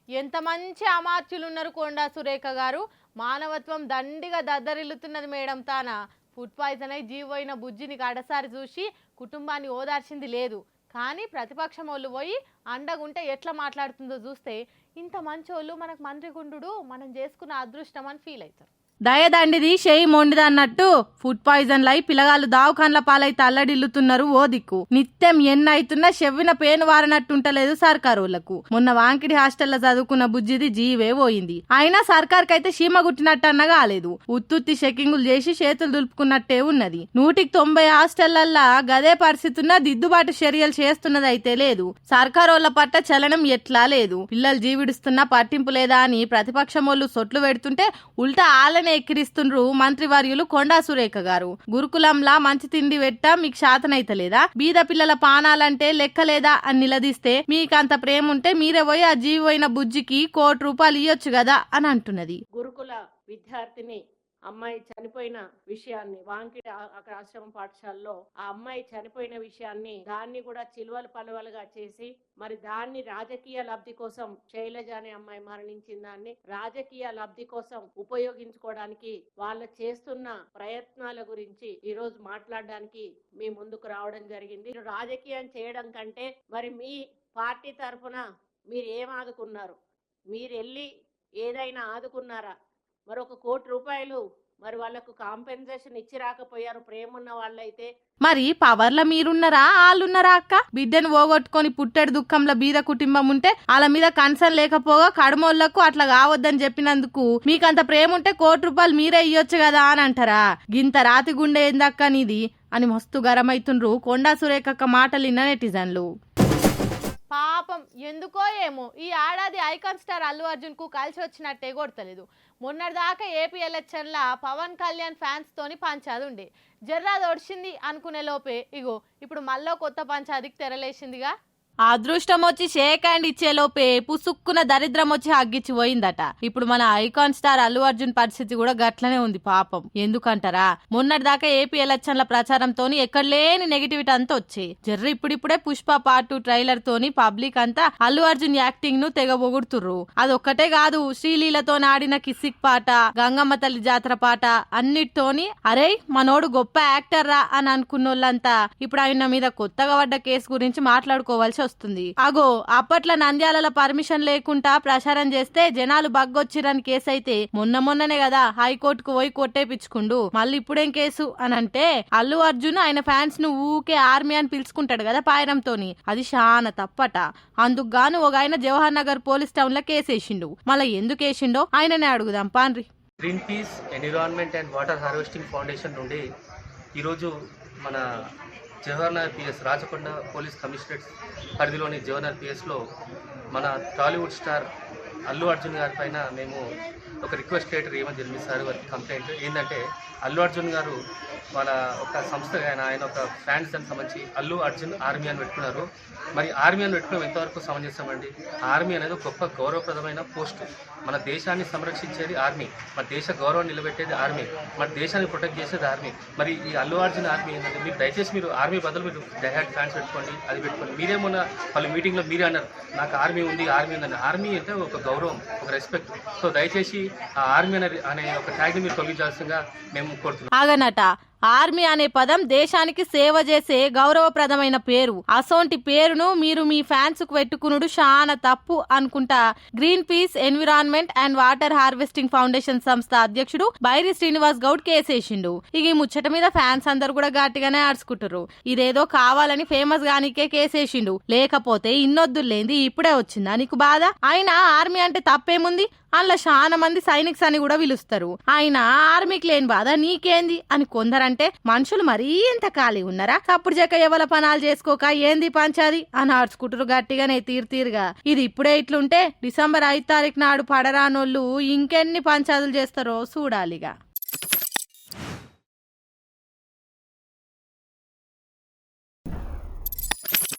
ఎంత మంచి అమాత్యులున్నారు కొండా సురేఖ గారు. మానవత్వం దండిగా దద్దరిల్లుతున్నది మేడం. తాన ఫుడ్ పాయిజన్ అయి జీవోయిన బుజ్జిని కడసారి చూసి కుటుంబాన్ని ఓదార్చింది లేదు. కానీ ప్రతిపక్షం వాళ్ళు పోయి అండగుంటే ఎట్లా మాట్లాడుతుందో చూస్తే ఇంత మంచోళ్ళు మనకు మంత్రి గుండు మనం చేసుకున్న అదృష్టం అని ఫీల్ అవుతారు. దయదండిది షేయి మొండిది అన్నట్టు ఫుడ్ పాయిజన్ లై పిల్లగాళ్ళు దావఖాన్ల పాలైతే అల్లడిల్లుతున్నారు. ఓ దిక్కు నిత్యం ఎన్నైతున్నా చెవ్విన పేను వారనట్టుంటలేదు సర్కారోళ్లకు. మొన్న వాంకిడి హాస్టల్లో చదువుకున్న బుజ్జిది జీవే పోయింది. అయినా సర్కార్కైతే చీమ గుట్టినట్టు అన్న కాలేదు. ఉత్తుత్తి చెకింగులు చేసి చేతులు దులుపుకున్నట్టే ఉన్నది. 190 హాస్టళ్లల్లా గదే పరిస్థితి ఉన్న దిద్దుబాటు చర్యలు చేస్తున్నది అయితే లేదు. సర్కారోళ్ల పట్ల చలనం ఎట్లా లేదు. పిల్లలు జీవిడుస్తున్నా పట్టింపు లేదా అని ప్రతిపక్షమోళ్లు సొట్లు పెడుతుంటే ఉల్టా ఆలనే ఎక్కిరిస్తుండ్రు మంత్రివర్యులు కొండా సురేఖ గారు. గురుకులంలా మంచి తిండి పెట్టా మీకు శాతనైతలేదా? బీద పిల్లల పానాలంటే లెక్కలేదా అని నిలదీస్తే మీకంత ప్రేమ ఉంటే మీరే పోయి ఆ జీవోయిన బుజ్జికి ₹1 కోటి ఇయ్యొచ్చు కదా అని అంటున్నది. గురుకుల విద్యార్థిని అమ్మాయి చనిపోయిన విషయాన్ని వాంకిడి అక్కడ ఆశ్రమ పాఠశాలలో ఆ అమ్మాయి చనిపోయిన విషయాన్ని దాన్ని కూడా చిలువలు పలువలుగా చేసి మరి దాన్ని రాజకీయ లబ్ధి కోసం శైలజ అనే అమ్మాయి మరణించిన దాన్ని రాజకీయ లబ్ధి కోసం ఉపయోగించుకోవడానికి వాళ్ళు చేస్తున్న ప్రయత్నాల గురించి ఈ రోజు మాట్లాడడానికి మీ ముందుకు రావడం జరిగింది. రాజకీయం చేయడం కంటే మరి మీ పార్టీ తరఫున మీరు ఏం ఆదుకున్నారు? మీరు వెళ్ళి ఏదైనా ఆదుకున్నారా? మరి ₹1 కోటి మరి వాళ్ళకు కాంపెన్సేషన్ ఇచ్చి రాకపోయారు ప్రేమ ఉన్న వాళ్ళైతే. మరి పవర్ల మీరున్నారా వాళ్ళున్నారా అక్క? బిడ్డను పోగొట్టుకొని పుట్టెడు దుఃఖంలో బీద కుటుంబం ఉంటే వాళ్ళ మీద కన్సర్న్ లేకపోగా కడుమోళ్లకు అట్లా కావద్దని చెప్పినందుకు మీకంత ప్రేమ ఉంటే ₹1 కోటి మీరే ఇయ్యొచ్చు కదా అని అంటారా? గింత రాతి గుండె ఏందక్క నీది అని మస్తు గరమైతుండ్రు కొండా సురేఖక్క మాటలు విన్న నెటిజన్లు. పాపం ఎందుకో ఏమో ఈ ఏడాది ఐకాన్ స్టార్ అల్లు అర్జున్ కు కలిసి వచ్చినట్టే కొడతలేదు. మొన్నటిదాకా ఏపీ ఎలక్షన్ల పవన్ కళ్యాణ్ ఫ్యాన్స్ తోని పంచాది ఉండే. జర్రాది ఒడిచింది అనుకునే లోపే ఇగో ఇప్పుడు మళ్ళీ కొత్త పంచాదికి తెరలేసిందిగా. అదృష్టం వచ్చి షేక్ హ్యాండ్ ఇచ్చే లోపే పుసుక్కున దరిద్రం వచ్చి హగ్గిచ్చి పోయిందట. ఇప్పుడు మన ఐకాన్ స్టార్ అల్లు అర్జున్ పరిస్థితి కూడా గట్లనే ఉంది పాపం. ఎందుకంటారా? మొన్నటిదాకా ఏపీ ఎలక్షన్ల ప్రచారంతోని ఎక్కడ లేని నెగిటివిటీ అంతా వచ్చాయి. జర్ర ఇప్పుడిప్పుడే పుష్ప పార్ట్ 2 ట్రైలర్ తోని పబ్లిక్ అంతా అల్లు అర్జున్ యాక్టింగ్ ను తెగ పొగుడుతుర్రు. అదొక్కటే కాదు, శ్రీలీలతో ఆడిన కిసిక్ పాట, గంగమ్మ తల్లి జాతర పాట అన్నిటితోని అరే మనోడు గొప్ప యాక్టర్ రా అని అనుకున్నోళ్ళంతా ఇప్పుడు ఆయన మీద కొత్తగా పడ్డ కేసు గురించి మాట్లాడుకోవాల్సి వస్తుంది. అగో అప్పట్లో నంద్యాలలో పర్మిషన్ లేకుండా ప్రచారం చేస్తే జనాలు బగ్గొచ్చిరని కేసు అయితే మొన్ననే కదా హైకోర్టుకు పోయి కొట్టేపించుకుండు. మళ్ళీ ఇప్పుడేం కేసు అని అంటే అల్లు అర్జున్ ఆయన ఫ్యాన్స్ ను ఊకే ఆర్మీ అని పిలుచుకుంటాడు కదా పాయరంతోని, అది చాలా తప్పట. అందుకు గాను ఒక ఆయన జవహర్ నగర్ పోలీస్ టౌన్ లో కేసేసిండు. మళ్ళీ ఎందుకు వేసిండో ఆయననే అడుగుదాం పాన్రి. Green peace environment and water harvesting foundation నుండి ఈరోజు మన Jawaharnagar PS Rachakonda police commissionerate పరిధిలోని జవహర్నగర్ పిఎస్లో మన టాలీవుడ్ స్టార్ అల్లు అర్జున్ గారి పైన మేము ఒక రిక్వెస్ట్ లెటర్ ఏమని జరిపిస్తారు వారికి కంప్లైంట్ ఏంటంటే అల్లు అర్జున్ గారు వాళ్ళ ఒక సంస్థ ఆయన ఒక ఫ్యాన్స్ దానికి సంబంధించి అల్లు అర్జున్ ఆర్మీ అని పెట్టుకున్నారు. మరి ఆర్మీ అని పెట్టుకోవడం ఎంతవరకు సమంజసమండి? ఆర్మీ అనేది గొప్ప గౌరవప్రదమైన పోస్ట్. మన దేశాన్ని సంరక్షించేది ఆర్మీ, మన దేశ గౌరవం నిలబెట్టేది ఆర్మీ, మన దేశాన్ని ప్రొటెక్ట్ చేసేది ఆర్మీ. మరి ఈ అల్లు అర్జున్ ఆర్మీ ఏంటంటే మీరు దయచేసి మీరు ఆర్మీ బదులు మీరు డైహార్డ్ ఫ్యాన్స్ పెట్టుకోండి, అది పెట్టుకోండి. మీరేమన్నా వాళ్ళ మీటింగ్లో మీరే అన్నారు నాకు ఆర్మీ ఉంది ఉందని. ఆర్మీ అంటే ఒక గౌరవం, ఒక రెస్పెక్ట్. సో దయచేసి ఆ ఆర్మీ అనే ఒక ట్యాగ్ని మీరు తొలగించాల్సిందిగా మేము కోరుతున్నాం. ఆగనట ఆర్మీ అనే పదం దేశానికి సేవ చేసే గౌరవప్రదమైన పేరు. అసోంటి పేరును మీరు మీ ఫ్యాన్స్ కు పెట్టుకునుడు చాలా తప్పు అనుకుంటా green peace environment and water harvesting foundation సంస్థ అధ్యక్షుడు బైరి శ్రీనివాస్ గౌడ్ కేసేసిండు. ఇక ఈ ముచ్చట మీద ఫ్యాన్స్ అందరు కూడా గట్టిగానే ఆడుచుకుంటారు. ఇదేదో కావాలని ఫేమస్ గానికే కేసేసిండు, లేకపోతే ఇన్నొద్దులేంది ఇప్పుడే వచ్చిందా నీకు బాధ? అయినా ఆర్మీ అంటే తప్పేముంది? అందులో చాలా మంది సైనిక్స్ అని కూడా పిలుస్తారు. ఆయన ఆర్మీకి లేని బాధ నీకేంది అని కొందరంటే మనుషులు మరీ ఎంత ఖాళీ ఉన్నారా? అప్పుడు చెక్క ఎవల పనాలు చేసుకోక ఏంది పంచాది అని ఆడ్చుకుంటారు గట్టిగానే తీరుగా. ఇది ఇప్పుడే ఇట్లుంటే డిసెంబర్ 5 తారీఖు నాడు పడరానోళ్ళు ఇంకెన్ని పంచాదులు చేస్తారో చూడాలిగా.